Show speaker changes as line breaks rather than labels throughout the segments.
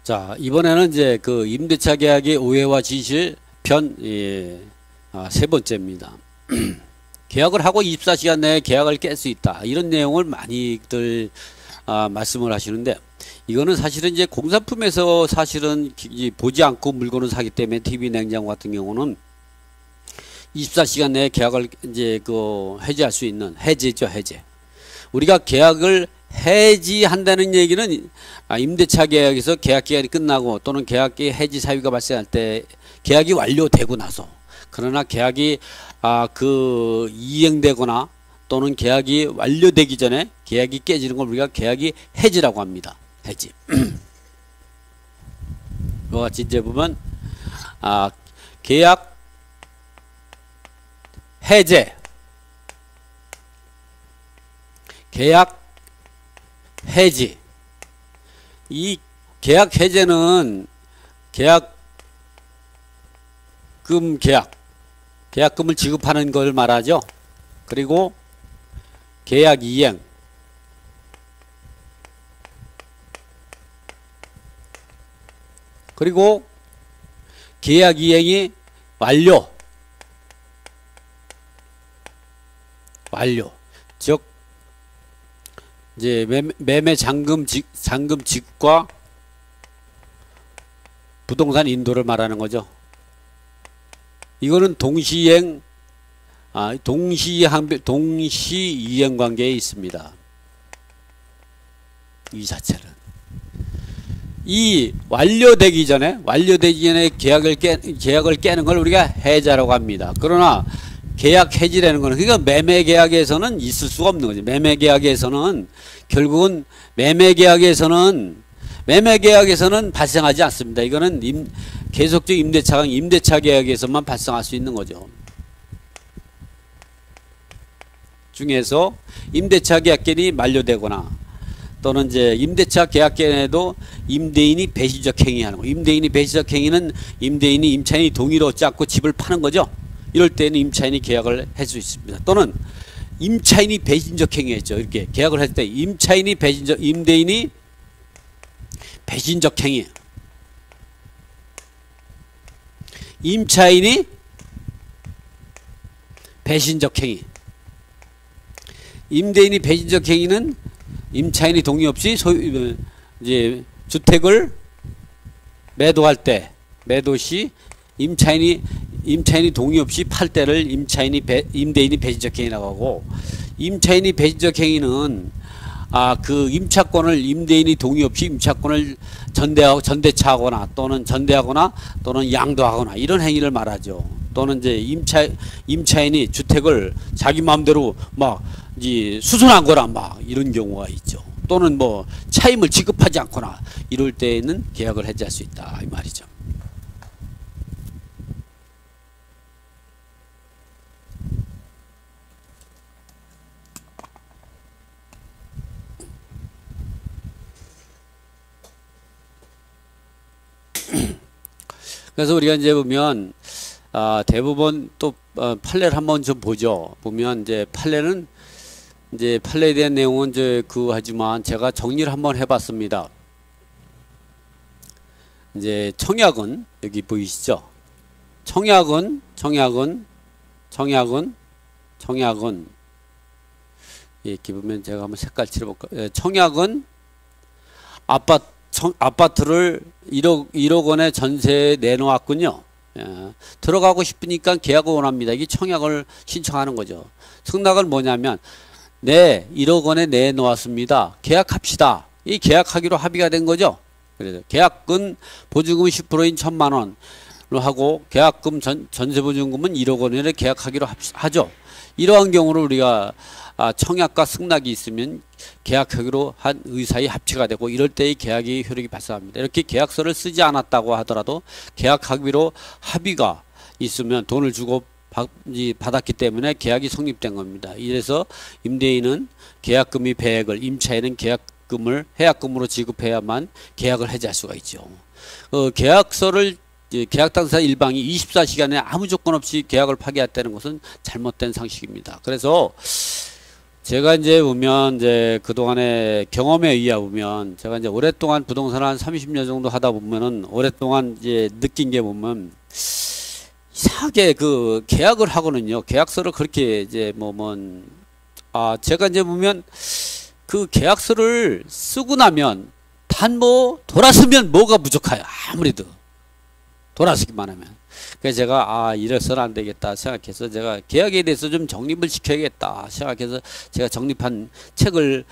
자, 이번에는 이제 그 임대차 계약의 오해와 진실 편, 세 번째입니다. 계약을 하고 24시간 내에 계약을 깰 수 있다. 이런 내용을 많이들 말씀을 하시는데, 이거는 사실은 이제 공산품에서 사실은 보지 않고 물건을 사기 때문에 TV 냉장고 같은 경우는 24시간 내에 계약을 이제 그 해지할 수 있는 해지죠, 해지. 우리가 계약을 해지한다는 얘기는 임대차 계약에서 계약 기간이 끝나고 또는 계약기 해지 사유가 발생할 때 계약이 완료되고 나서, 그러나 계약이 그 이행되거나 또는 계약이 완료되기 전에 계약이 깨지는 걸 우리가 계약이 해지라고 합니다. 해지. 이와 같이 이제 보면 계약 해제, 계약 해지. 이 계약 해제는 계약금을 지급하는 걸 말하죠. 그리고 계약 이행, 그리고 계약 이행이 완료. 즉 이제 매매 잔금 지급과 부동산 인도를 말하는 거죠. 이거는 동시이행 관계에 있습니다. 이 자체는 이 완료되기 전에 계약을 깨는 걸 우리가 해자라고 합니다. 그러나 계약 해지라는 거는, 그러니까 매매 계약에서는 있을 수가 없는 거죠. 매매 계약에서는 결국은 매매 계약에서는 발생하지 않습니다. 이거는 계속적 임대차 계약에서만 발생할 수 있는 거죠. 중에서 임대차 계약기간이 만료되거나 또는 이제 임대차 계약기간에도 임대인이 배신적 행위하는 거. 임대인이 배신적 행위는 임대인이 임차인이 동의를 얻지 않고 집을 파는 거죠. 이럴 때는 임차인이 계약을 할 수 있습니다. 또는 임차인이 배신적 행위했죠. 이렇게 계약을 할 때 임대인이 배신적 행위, 임차인이 배신적 행위. 임대인이 배신적 행위는 임차인이 동의 없이 이제 주택을 매도할 때, 매도 시 임차인이 동의 없이 팔 때를 임대인이 배신적 행위라고 하고, 임차인이 배신적 행위는 그 임차권을 임대인이 동의 없이 임차권을 전대차하거나 또는 양도하거나 이런 행위를 말하죠. 또는 이제 임차인이 주택을 자기 마음대로 막 이제 수선하거나 막 이런 경우가 있죠. 또는 뭐 차임을 지급하지 않거나 이럴 때에는 계약을 해지할 수 있다, 이 말이죠. 그래서 우리가 이제 보면 대부분 또 판례를 한번 좀 보죠. 보면 이제 판례에 대한 내용은 이제 하지만 제가 정리를 한번 해봤습니다. 이제 청약은 여기 보이시죠? 청약은 이렇게 보면 제가 한번 색깔 칠해볼까? 청약은 아파트를 1억 원에 전세에 내놓았군요. 들어가고 싶으니까 계약을 원합니다. 이게 청약을 신청하는 거죠. 청약은 뭐냐면, 네, 1억 원에 내놓았습니다. 계약합시다. 이 계약하기로 합의가 된 거죠. 그래서 계약금 보증금 10%인 1,000만 원으로 하고 계약금 전세 보증금은 1억 원에 계약하기로 하죠. 이러한 경우를 우리가 청약과 승낙이 있으면 계약하기로 한 의사의 합치가 되고, 이럴 때의 계약이 효력이 발생합니다. 이렇게 계약서를 쓰지 않았다고 하더라도 계약 합의로 합의가 있으면 돈을 주고 받았기 때문에 계약이 성립된 겁니다. 이래서 임대인은 계약금의 배액을, 임차인은 계약금을 해약금으로 지급해야만 계약을 해지할 수가 있죠. 계약서를 계약 당사 일방이 24시간에 아무 조건 없이 계약을 파기했다는 것은 잘못된 상식입니다. 그래서 제가 이제 보면 이제 그동안의 경험에 의하면 제가 이제 오랫동안 부동산을 한 30년 정도 하다 보면은 오랫동안 이제 느낀 게 보면 이상하게 그 계약을 하고는요. 계약서를 그렇게 이제 제가 이제 보면 그 계약서를 쓰고 나면 단 돌아서면 뭐가 부족해요. 아무래도 돌아서기만 하면. 그래서 제가 이래서는 안 되겠다 생각해서 제가 계약에 대해서 좀 정립을 시켜야겠다 생각해서 제가 정립한 책을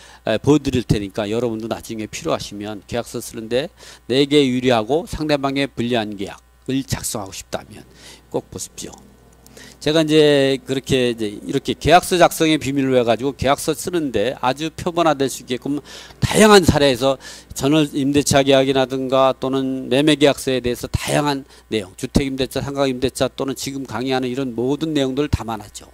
보여드릴 테니까 여러분도 나중에 필요하시면 계약서 쓰는데 내게 유리하고 상대방에 불리한 계약을 작성하고 싶다면 꼭 보십시오. 제가 이제 그렇게 이렇게 계약서 작성의 비밀로 해가지고 계약서 쓰는데 아주 표본화될 수 있게끔 다양한 사례에서 전월 임대차 계약이라든가 또는 매매 계약서에 대해서 다양한 내용, 주택 임대차, 상가 임대차 또는 지금 강의하는 이런 모든 내용들을 담아놨죠.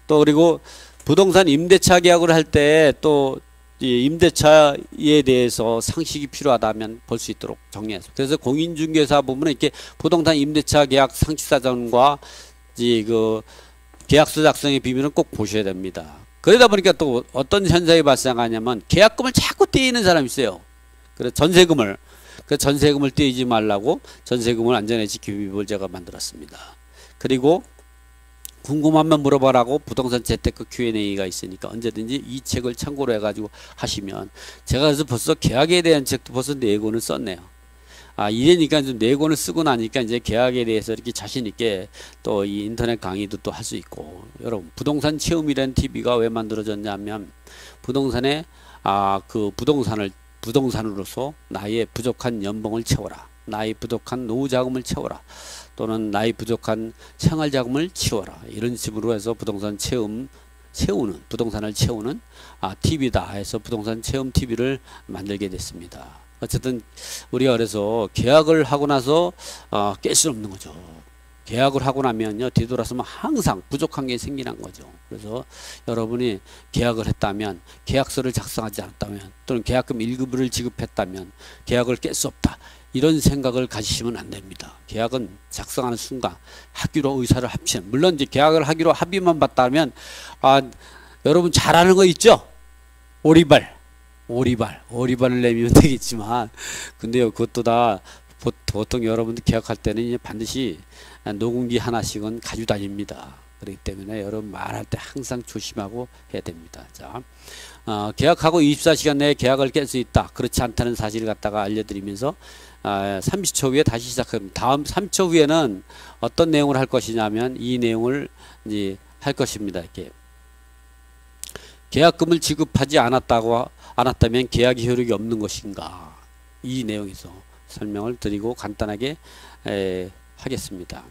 또 그리고 부동산 임대차 계약을 할 때 또 임대차에 대해서 상식이 필요하다면 볼 수 있도록 정리했습니다. 그래서 공인중개사 부분은 이렇게 부동산 임대차 계약 상식사전과 그 계약서 작성의 비밀은 꼭 보셔야 됩니다. 그러다 보니까 또 어떤 현상이 발생하냐면 계약금을 자꾸 떼이는 사람이 있어요. 그래서 전세금을 떼이지 말라고 전세금을 안전에 지키기 법을 제가 만들었습니다. 그리고 궁금하면 물어봐라고 부동산 재테크 Q&A가 있으니까 언제든지 이 책을 참고로 해가지고 하시면 제가 그래서 벌써 계약에 대한 책도 벌써 4권을 썼네요. 이러니까 좀 4권을 쓰고 나니까 이제 계약에 대해서 이렇게 자신있게 또 이 인터넷 강의도 또 할 수 있고, 여러분, 부동산 체험이라는 TV가 왜 만들어졌냐면, 부동산에, 그 부동산으로서 나의 부족한 연봉을 채워라. 나의 부족한 노후 자금을 채워라. 또는 나의 부족한 생활 자금을 채워라. 이런 식으로 해서 부동산을 채우는 TV다 해서 부동산 체험 TV를 만들게 됐습니다. 어쨌든 우리가 그래서 계약을 하고 나서 깰 수 없는 거죠. 계약을 하고 나면요, 뒤돌아서면 항상 부족한 게 생기는 거죠. 그래서 여러분이 계약을 했다면, 계약서를 작성하지 않았다면, 또는 계약금 1급을 지급했다면 계약을 깰 수 없다, 이런 생각을 가지시면 안 됩니다. 계약은 작성하는 순간 하기로 의사를 합치는, 물론 이제 계약을 하기로 합의만 봤다면 여러분 잘 아는 거 있죠? 오리발을 내면 되겠지만, 근데요, 그것도 다 보통 여러분들 계약할 때는 이제 반드시 녹음기 하나씩은 가지고 다닙니다. 그렇기 때문에 여러분 말할 때 항상 조심하고 해야 됩니다. 자, 계약하고 24시간 내에 계약을 깰 수 있다, 그렇지 않다는 사실을 갖다가 알려드리면서 30초 후에 다시 시작합니다. 다음 3초 후에는 어떤 내용을 할 것이냐면 이 내용을 이제 할 것입니다. 이렇게 계약금을 지급하지 않았다면 계약이 효력이 없는 것인가, 이 내용에서 설명을 드리고 간단하게 하겠습니다.